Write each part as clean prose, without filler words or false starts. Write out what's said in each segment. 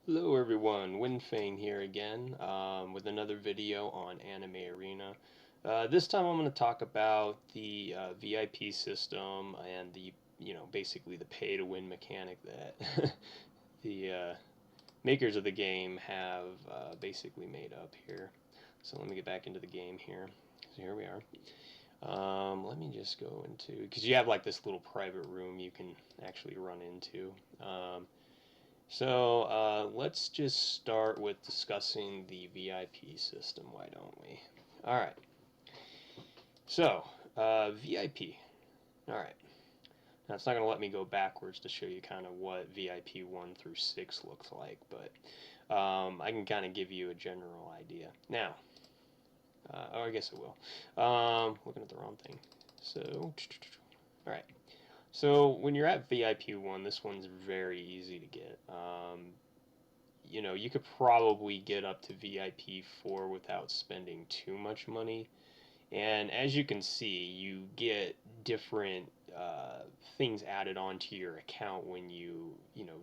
Hello everyone, Winfane here again with another video on Anime Arena. This time I'm going to talk about the VIP system and basically the pay-to-win mechanic that the makers of the game have basically made up here. So let me get back into the game here. So here we are. Let me just go into, because you have like this little private room you can actually run into. Let's just start with discussing the VIP system, why don't we? Alright, VIP. Alright, now it's not going to let me go backwards to show you kind of what VIP 1 through 6 looks like, but I can kind of give you a general idea. Now, I guess it will. Looking at the wrong thing. Alright. So when you're at VIP 1, this one's very easy to get. You could probably get up to VIP 4 without spending too much money. And as you can see, you get different things added onto your account when you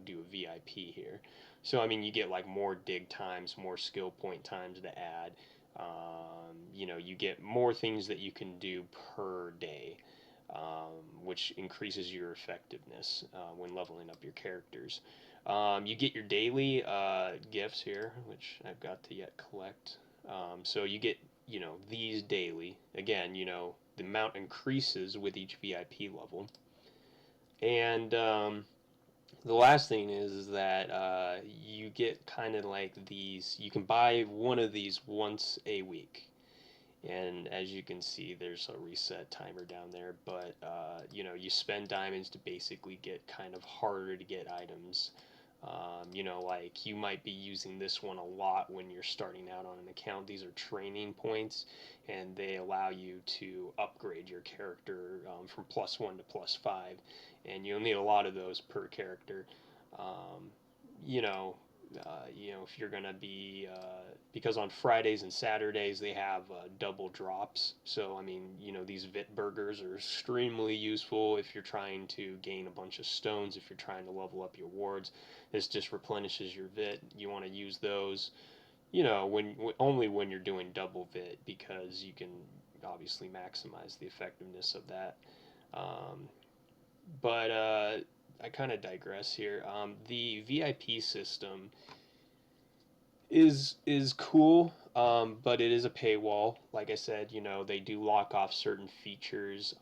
do a VIP here. So, I mean, you get like more dig times, more skill point times to add. You get more things that you can do per day. Which increases your effectiveness when leveling up your characters. You get your daily gifts here, which I've got to yet collect. So you get, these daily. Again, the amount increases with each VIP level. And the last thing is that you get kind of like these. You can buy one of these once a week. And as you can see, there's a reset timer down there, but you spend diamonds to basically get kind of harder to get items. Like you might be using this one a lot when you're starting out on an account. These are training points, and they allow you to upgrade your character from +1 to +5, and you'll need a lot of those per character. Um, you know, if you're gonna be because on Fridays and Saturdays they have double drops. So I mean, these Vit burgers are extremely useful if you're trying to gain a bunch of stones. If you're trying to level up your wards, this just replenishes your Vit. You want to use those, only when you're doing double Vit because you can obviously maximize the effectiveness of that. Um, but I kind of digress here. The VIP system is cool, but it is a paywall. Like I said, they do lock off certain features.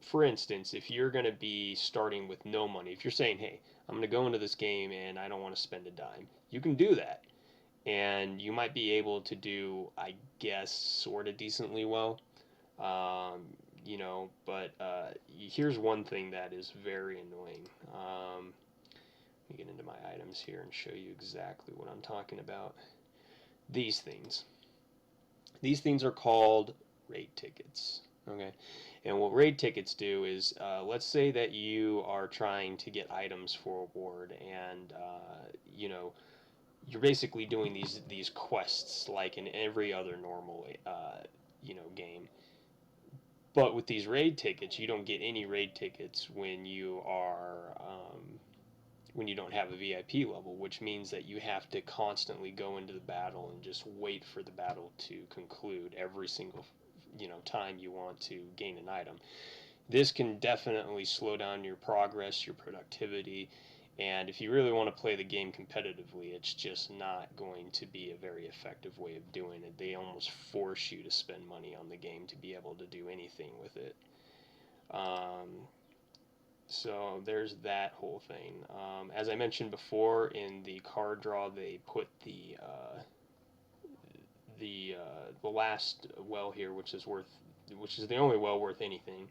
For instance, if you're going to be starting with no money, if you're saying, "Hey, I'm going to go into this game and I don't want to spend a dime," you can do that, and you might be able to do, I guess, sort of decently well. But here's one thing that is very annoying. Let me get into my items here and show you exactly what I'm talking about. These things. These things are called raid tickets. Okay, and what raid tickets do is, let's say that you are trying to get items for a ward, and you're basically doing these quests like in every other normal game. But with these raid tickets, you don't get any raid tickets when you don't have a VIP level, which means that you have to constantly go into the battle and just wait for the battle to conclude every single time you want to gain an item. This can definitely slow down your progress, your productivity, and if you really want to play the game competitively, it's just not going to be a very effective way of doing it. They almost force you to spend money on the game to be able to do anything with it. Um, so there's that whole thing. As I mentioned before, in the card draw, they put the last well here, which is the only well worth anything,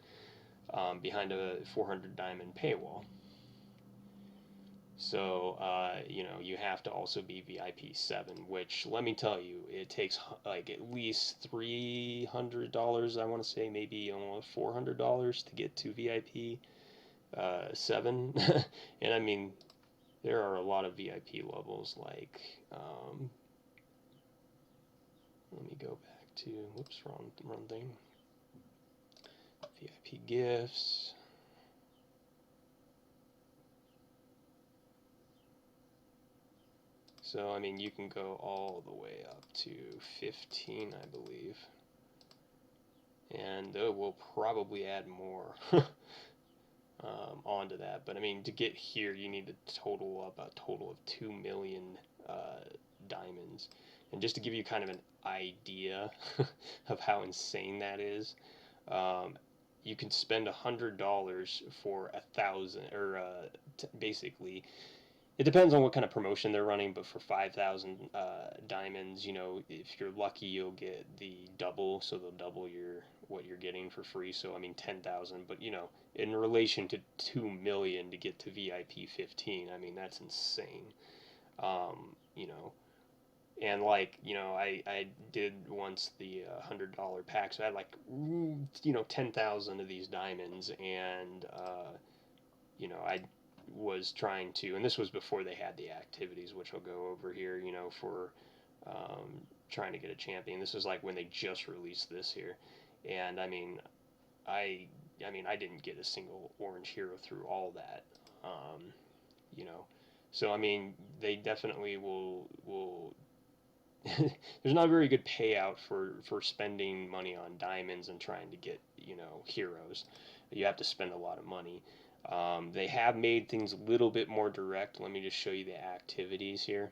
behind a 400 diamond paywall. So you have to also be VIP 7, which let me tell you, it takes like at least $300. I want to say maybe almost $400 to get to VIP 7. And I mean, there are a lot of VIP levels. Like, let me go back to, whoops, wrong thing. VIP gifts. So, I mean, you can go all the way up to 15, I believe. And we'll probably add more onto that. But, I mean, to get here, you need to total up a total of 2 million diamonds. And just to give you kind of an idea of how insane that is, um, you can spend $100 for 1,000, or basically it depends on what kind of promotion they're running, but for 5,000 diamonds, if you're lucky, you'll get the double, so they'll double what you're getting for free. So I mean 10,000, but in relation to 2 million to get to VIP 15, I mean that's insane. Um, you know, and like I did once the $100 pack, so I had like 10,000 of these diamonds, and I was trying to, and this was before they had the activities, which I'll go over here, for trying to get a champion. This was like when they just released this here, and I, I mean, I didn't get a single orange hero through all that, um, you know. So I mean, they definitely will. There's not a very good payout for spending money on diamonds and trying to get heroes. You have to spend a lot of money. They have made things a little bit more direct. Let me just show you the activities here.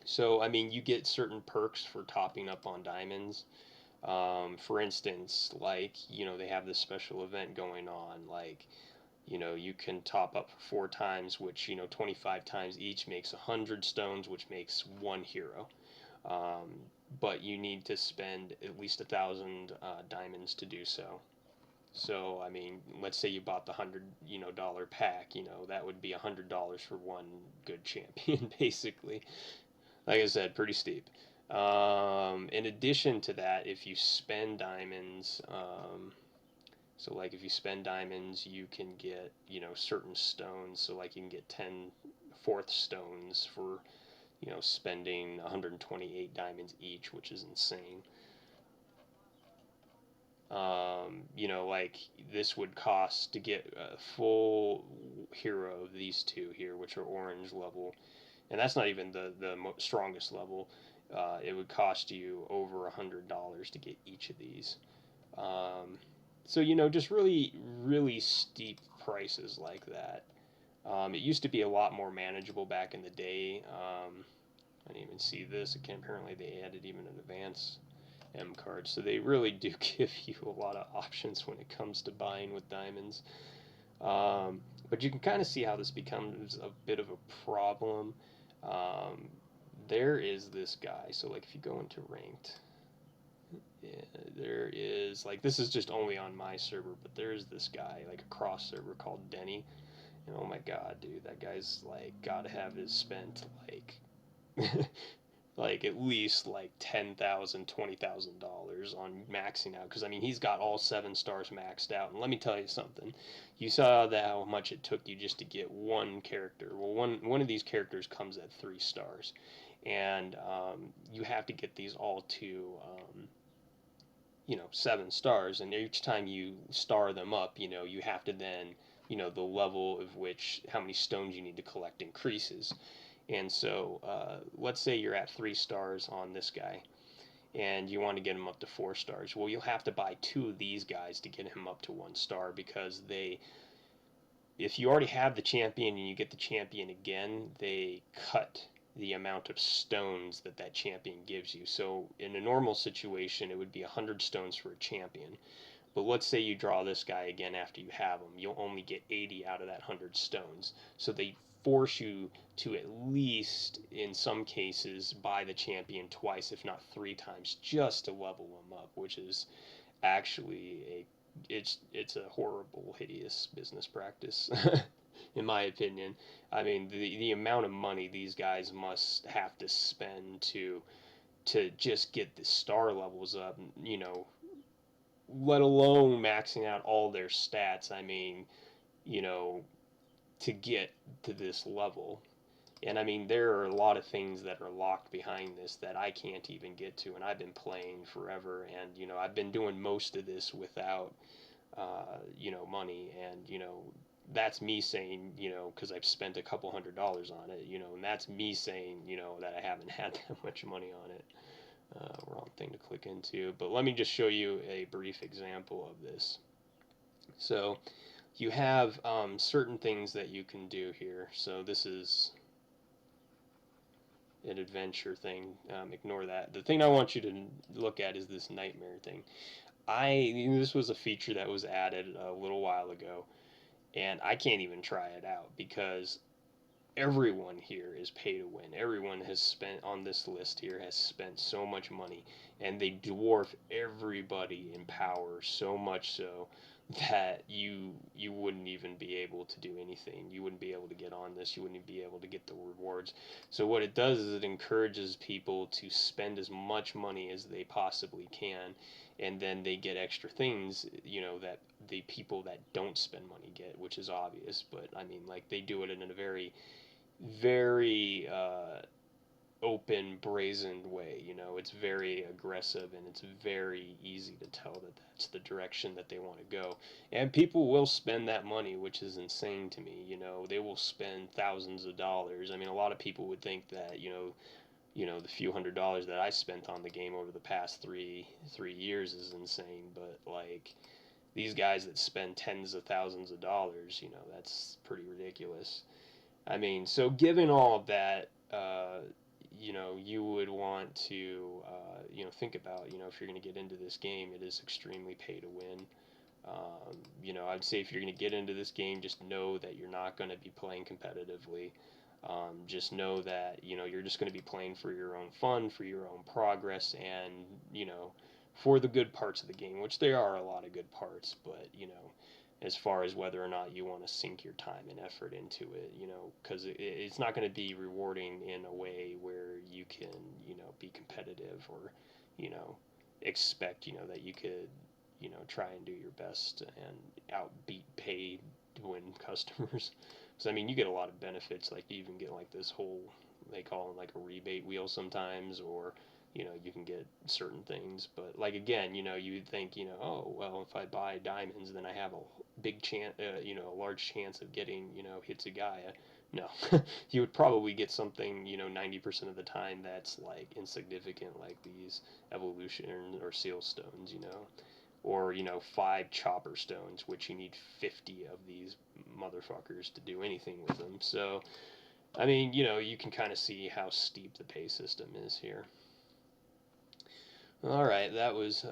So, I mean, you get certain perks for topping up on diamonds. For instance, like, they have this special event going on. Like, you can top up 4 times, which, 25 times each makes 100 stones, which makes one hero. Um, but you need to spend at least 1,000 diamonds to do so. So, I mean, let's say you bought the $100 pack, that would be $100 for one good champion, basically. Like I said, pretty steep. In addition to that, if you spend diamonds, so like if you spend diamonds, you can get, certain stones. So like you can get 10 fourth stones for, spending 128 diamonds each, which is insane. Like this would cost to get a full hero of these two here, which are orange level, and that's not even the strongest level. It would cost you over $100 to get each of these. Um, so just really really steep prices like that. It used to be a lot more manageable back in the day. I didn't even see this. Apparently they added even an advance M card. So they really do give you a lot of options when it comes to buying with diamonds. But you can kind of see how this becomes a bit of a problem. Um, there is this guy. So like if you go into ranked, yeah, there is like this is just only on my server, but there's this guy like a cross server called Denny. And oh my god, dude, that guy's like gotta have his spent like like at least like $10,000, $20,000 on maxing out. Because I mean, he's got all 7 stars maxed out. And let me tell you something. You saw that how much it took you just to get one character. Well, one of these characters comes at 3 stars, and you have to get these all to 7 stars. And each time you star them up, you have to then the level of which how many stones you need to collect increases. And so, let's say you're at 3 stars on this guy, and you want to get him up to 4 stars. Well, you'll have to buy 2 of these guys to get him up to 1 star because if you already have the champion and you get the champion again, they cut the amount of stones that champion gives you. So, in a normal situation, it would be 100 stones for a champion. But let's say you draw this guy again after you have him, you'll only get 80 out of that 100 stones. So they force you to at least, in some cases, buy the champion twice, if not 3 times, just to level him up, which is actually it's a horrible, hideous business practice, in my opinion. I mean, the amount of money these guys must have to spend to just get the star levels up, let alone maxing out all their stats. I mean, you know, to get to this level. And I mean, there are a lot of things that are locked behind this that I can't even get to, and I've been playing forever, and I've been doing most of this without, money, and that's me saying, you know, because I've spent a couple $100 on it, you know, and that's me saying, you know, that I haven't had that much money on it. Wrong thing to click into, but let me just show you a brief example of this. So you have certain things that you can do here. So this is an adventure thing. Ignore that. The thing I want you to look at is this nightmare thing. This was a feature that was added a little while ago, and I can't even try it out because everyone here is pay to win. Everyone has spent on this list here has spent so much money, and they dwarf everybody in power so much so that you wouldn't even be able to do anything. You wouldn't be able to get on this. You wouldn't be able to get the rewards. So what it does is it encourages people to spend as much money as they possibly can, and then they get extra things, you know, that the people that don't spend money get, which is obvious. But I mean, like, they do it in a very open, brazen way. You know, it's very aggressive, and it's very easy to tell that that's the direction that they want to go. And people will spend that money, which is insane to me. You know, they will spend thousands of dollars. I mean, a lot of people would think that, you know, the few $100s that I spent on the game over the past three years is insane. But like, these guys that spend tens of thousands of dollars, you know, that's pretty ridiculous. I mean, so given all of that, you know, you would want to, you know, think about, you know, if you're going to get into this game, it is extremely pay to win. You know, I'd say if you're going to get into this game, just know that you're not going to be playing competitively. Just know that, you know, you're just going to be playing for your own fun, for your own progress, and, you know, for the good parts of the game, which there are a lot of good parts, but, you know, as far as whether or not you want to sink your time and effort into it, you know, because it's not going to be rewarding in a way where you can, you know, be competitive or, you know, expect, you know, that you could, you know, try and do your best and outbeat pay to win customers. So I mean, you get a lot of benefits. Like, you even get like this whole, they call it like a rebate wheel sometimes, or, you know, you can get certain things. But like, again, you know, you'd think, you know, oh well, if I buy diamonds, then I have a big chance, you know, a large chance of getting, you know, Hitsugaya. No, you would probably get something, you know, 90% of the time that's like insignificant, like these evolution or seal stones, you know, or, you know, 5 chopper stones, which you need 50 of these motherfuckers to do anything with them. So I mean, you know, you can kind of see how steep the pay system is here. All right, that was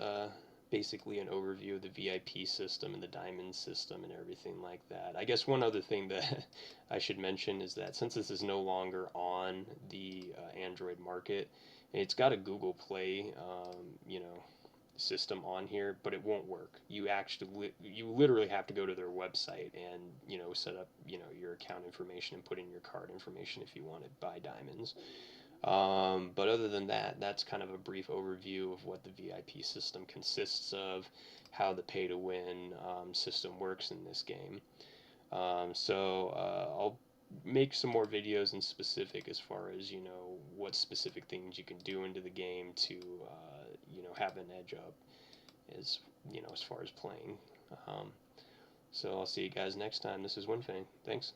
basically an overview of the VIP system and the diamond system and everything like that. I guess one other thing that I should mention is that since this is no longer on the Android market, it's got a Google Play, you know, system on here, but it won't work. You literally have to go to their website and, you know, set up, you know, your account information and put in your card information if you want to buy diamonds. But other than that, that's kind of a brief overview of what the VIP system consists of, how the pay to win system works in this game. I'll make some more videos in specific as far as, you know, what specific things you can do into the game to, you know, have an edge up, as, you know, as far as playing. Um, so I'll see you guys next time. This is Winfang. Thanks.